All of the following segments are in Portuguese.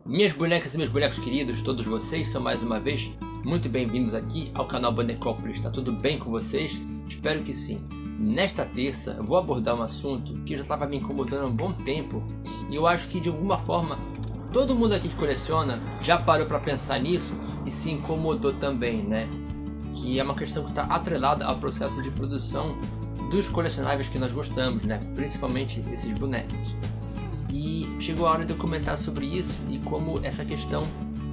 Minhas bonecas e meus bonecos queridos, todos vocês são mais uma vez muito bem-vindos aqui ao canal Bonecópolis. Tá tudo bem com vocês? Espero que sim. Nesta terça eu vou abordar um assunto que já estava me incomodando há um bom tempo e eu acho que de alguma forma todo mundo aqui que coleciona já parou para pensar nisso e se incomodou também, né? Que é uma questão que está atrelada ao processo de produção dos colecionáveis que nós gostamos, né? Principalmente esses bonecos. E chegou a hora de eu comentar sobre isso e como essa questão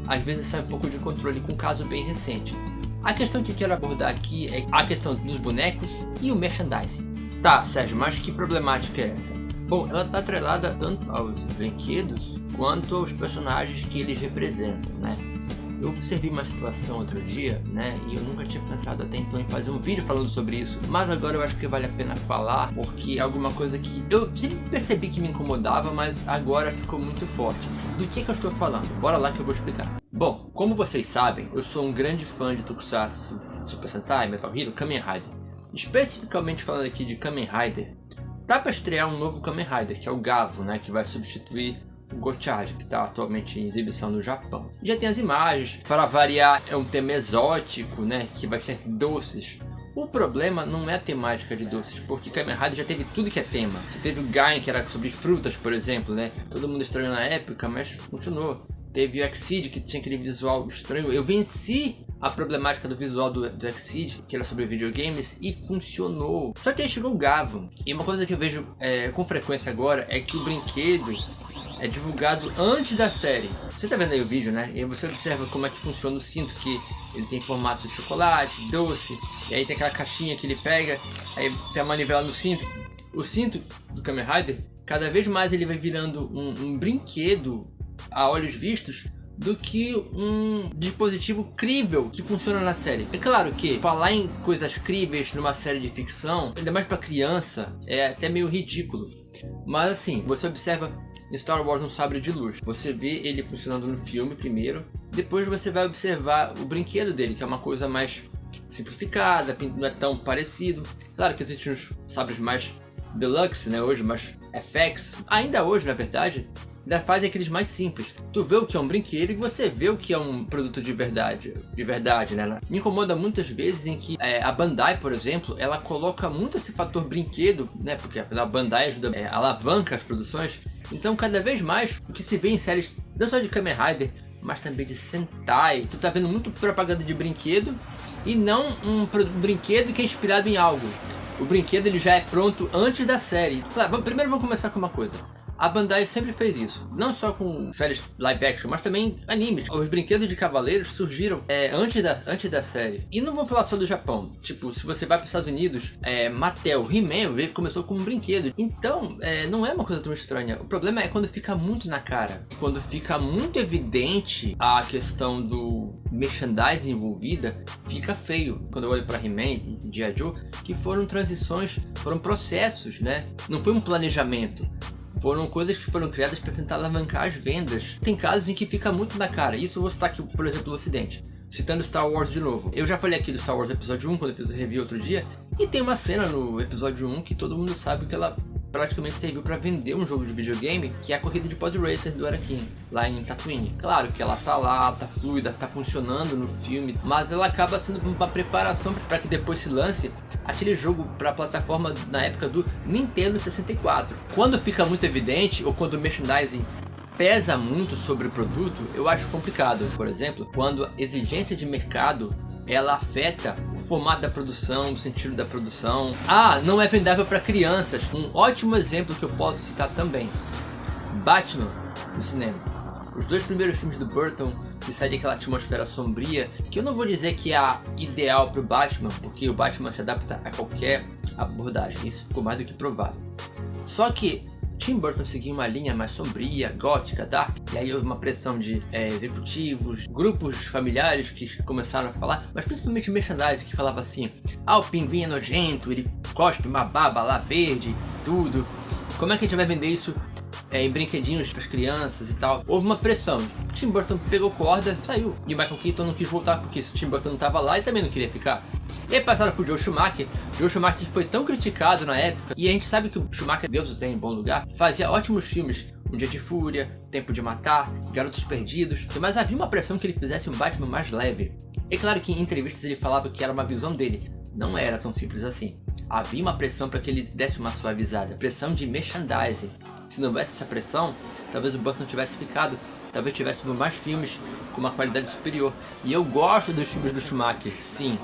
às vezes sai um pouco de controle com um caso bem recente. A questão que eu quero abordar aqui é a questão dos bonecos e o merchandising. Tá, Sérgio, mas que problemática é essa? Bom, ela está atrelada tanto aos brinquedos quanto aos personagens que eles representam, né? Eu observei uma situação outro dia, né, e eu nunca tinha pensado até então em fazer um vídeo falando sobre isso, mas agora eu acho que vale a pena falar, porque é alguma coisa que eu sempre percebi que me incomodava, mas agora ficou muito forte. Do que eu estou falando? Bora lá que eu vou explicar. Bom, como vocês sabem, eu sou um grande fã de Tokusatsu, Super Sentai, Metal Hero, Kamen Rider. Especificamente falando aqui de Kamen Rider, tá para estrear um novo Kamen Rider, que é o Gavo, né, que vai substituir o Gotchard, que está atualmente em exibição no Japão. Já tem as imagens, para variar é um tema exótico, né, que vai ser doces. O problema não é a temática de doces, porque Kamen Rider já teve tudo que é tema. Você teve o Gain, que era sobre frutas, por exemplo, né, todo mundo estranhou na época, mas funcionou. Teve o Exceed, que tinha aquele visual estranho. Eu venci a problemática do visual do Exceed, que era sobre videogames, e funcionou. Só que aí chegou o Gavo. E uma coisa que eu vejo com frequência agora é que o brinquedo é divulgado antes da série. Você tá vendo aí o vídeo, né? E aí você observa como é que funciona o cinto, que ele tem formato de chocolate, doce, e aí tem aquela caixinha que ele pega, aí tem a manivela no cinto. O cinto do Kamen Rider, cada vez mais ele vai virando um brinquedo a olhos vistos do que um dispositivo crível que funciona na série. É claro que falar em coisas críveis numa série de ficção, ainda mais para criança, é até meio ridículo. Mas assim, você observa em Star Wars um sabre de luz. Você vê ele funcionando no filme primeiro, depois você vai observar o brinquedo dele, que é uma coisa mais simplificada, não é tão parecido. Claro que existem os sabres mais deluxe, né, hoje, mais FX. Ainda hoje, na verdade, ainda fazem aqueles mais simples. Tu vê o que é um brinquedo e você vê o que é um produto de verdade, né? Me incomoda muitas vezes em que a Bandai, por exemplo, ela coloca muito esse fator brinquedo, né? Porque a Bandai ajuda, alavanca as produções. Então, cada vez mais, o que se vê em séries, não só de Kamen Rider, mas também de Sentai, tu tá vendo muito propaganda de brinquedo e não um brinquedo que é inspirado em algo. O brinquedo ele já é pronto antes da série. Claro, primeiro vamos começar com uma coisa. A Bandai sempre fez isso, não só com séries live action, mas também animes. Os brinquedos de cavaleiros surgiram antes da série. E não vou falar só do Japão. Tipo, se você vai para os Estados Unidos, Mattel, He-Man começou como um brinquedo. Então, não é uma coisa tão estranha. O problema é quando fica muito na cara. Quando fica muito evidente a questão do merchandising envolvida, fica feio. Quando eu olho para He-Man e G.I. Joe, que foram transições, foram processos, né? Não foi um planejamento. Foram coisas que foram criadas para tentar alavancar as vendas. Tem casos em que fica muito na cara. Isso eu vou citar aqui, por exemplo, no Ocidente. Citando Star Wars de novo. Eu já falei aqui do Star Wars Episódio 1, quando eu fiz o review outro dia. E tem uma cena no Episódio 1 que todo mundo sabe que ela praticamente serviu para vender um jogo de videogame, que é a corrida de Pod Racer do Anakin, lá em Tatooine. Claro que ela tá lá, tá fluida, tá funcionando no filme, mas ela acaba sendo uma preparação para que depois se lance aquele jogo para a plataforma na época do Nintendo 64. Quando fica muito evidente, ou quando o merchandising pesa muito sobre o produto, eu acho complicado. Por exemplo, quando a exigência de mercado ela afeta o formato da produção, o sentido da produção. Não é vendável para crianças. Um ótimo exemplo que eu posso citar também: Batman no cinema. Os dois primeiros filmes do Burton, que saem daquela atmosfera sombria, que eu não vou dizer que é a ideal para o Batman, porque o Batman se adapta a qualquer abordagem. Isso ficou mais do que provado. Só que Tim Burton seguia uma linha mais sombria, gótica, dark, e aí houve uma pressão de executivos, grupos familiares que começaram a falar, mas principalmente merchandising, que falava assim: o pinguim é nojento, ele cospe uma baba lá verde, tudo. Como é que a gente vai vender isso em brinquedinhos para as crianças e tal? Houve uma pressão. Tim Burton pegou corda, saiu. E o Michael Keaton não quis voltar, porque se o Tim Burton não estava lá, ele também não queria ficar. E aí passaram pro Joe Schumacher. Joe Schumacher foi tão criticado na época, e a gente sabe que o Schumacher, Deus o tem em bom lugar, fazia ótimos filmes Um Dia de Fúria, Tempo de Matar, Garotos Perdidos, mas havia uma pressão que ele fizesse um Batman mais leve. É claro que em entrevistas ele falava que era uma visão dele, não era tão simples assim. Havia uma pressão para que ele desse uma suavizada, pressão de merchandising. Se não houvesse essa pressão, talvez o Burton tivesse ficado, talvez tivéssemos mais filmes com uma qualidade superior. E eu gosto dos filmes do Schumacher, sim,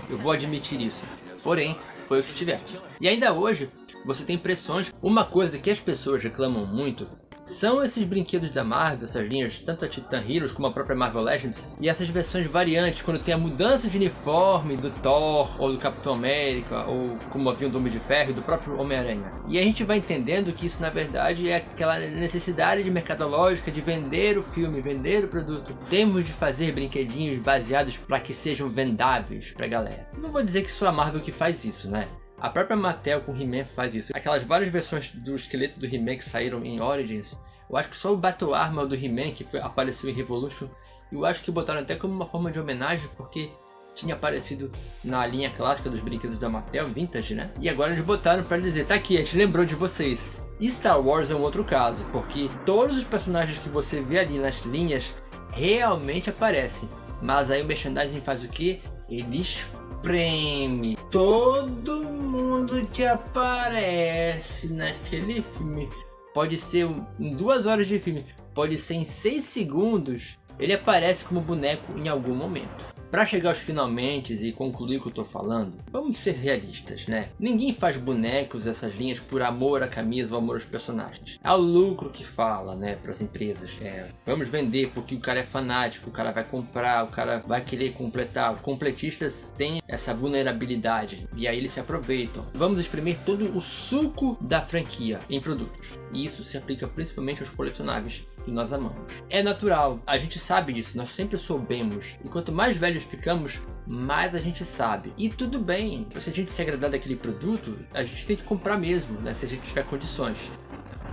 eu vou admitir isso. Porém, foi o que tivemos. E ainda hoje, você tem pressões. Uma coisa que as pessoas reclamam muito são esses brinquedos da Marvel, essas linhas, tanto a Titan Heroes como a própria Marvel Legends, e essas versões variantes, quando tem a mudança de uniforme do Thor, ou do Capitão América, ou como havia do Homem de Ferro e do próprio Homem-Aranha. E a gente vai entendendo que isso na verdade é aquela necessidade de mercadológica de vender o filme, vender o produto. Temos de fazer brinquedinhos baseados para que sejam vendáveis pra galera. Não vou dizer que só a Marvel que faz isso, né? A própria Mattel com He-Man faz isso. Aquelas várias versões do esqueleto do He-Man que saíram em Origins, eu acho que só o Battle Armor do He-Man que apareceu em Revolution, eu acho que botaram até como uma forma de homenagem, porque tinha aparecido na linha clássica dos brinquedos da Mattel, Vintage, né? E agora eles botaram para dizer, tá aqui, a gente lembrou de vocês. E Star Wars é um outro caso, porque todos os personagens que você vê ali nas linhas realmente aparecem. Mas aí o merchandising faz o que? Ele espreme todo mundo que aparece naquele filme. Pode ser em 2 horas de filme, pode ser em 6 segundos, ele aparece como boneco em algum momento. Para chegar aos finalmente e concluir o que eu tô falando, vamos ser realistas, né? Ninguém faz bonecos, essas linhas, por amor à camisa ou amor aos personagens. É o lucro que fala, né, para as empresas. Vamos vender porque o cara é fanático, o cara vai comprar, o cara vai querer completar. Os completistas têm essa vulnerabilidade e aí eles se aproveitam. Vamos exprimir todo o suco da franquia em produtos. E isso se aplica principalmente aos colecionáveis que nós amamos. É natural, a gente sabe disso, nós sempre soubemos. E quanto mais velhos ficamos, mais a gente sabe. E tudo bem, se a gente se agradar daquele produto, a gente tem que comprar mesmo, né, se a gente tiver condições.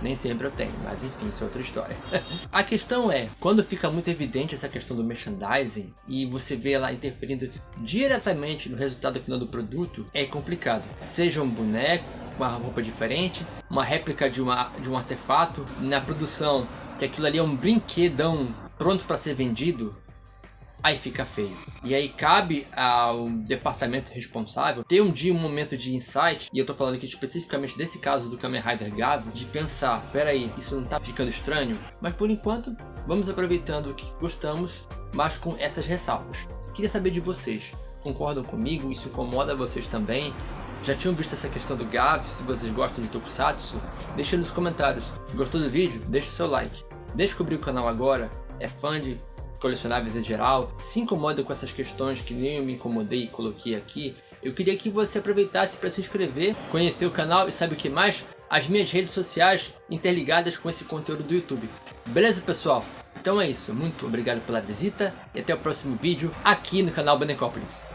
Nem sempre eu tenho, mas enfim, isso é outra história. A questão é, quando fica muito evidente essa questão do merchandising e você vê ela interferindo diretamente no resultado final do produto, é complicado. Seja um boneco, uma roupa diferente, uma réplica de um artefato, na produção, que aquilo ali é um brinquedão pronto para ser vendido, aí fica feio. E aí cabe ao departamento responsável ter um momento de insight, e eu tô falando aqui especificamente desse caso do Kamen Rider Gav, de pensar, peraí, isso não tá ficando estranho? Mas por enquanto, vamos aproveitando o que gostamos, mas com essas ressalvas. Queria saber de vocês, concordam comigo? Isso incomoda vocês também? Já tinham visto essa questão do Gav? Se vocês gostam de Tokusatsu, deixa nos comentários. Gostou do vídeo? Deixa o seu like. Descobrir o canal agora? É fã de colecionáveis em geral? Se incomoda com essas questões que nem eu me incomodei e coloquei aqui? Eu queria que você aproveitasse para se inscrever, conhecer o canal e sabe o que mais? As minhas redes sociais interligadas com esse conteúdo do YouTube. Beleza, pessoal? Então é isso. Muito obrigado pela visita e até o próximo vídeo aqui no canal Bonecópolis.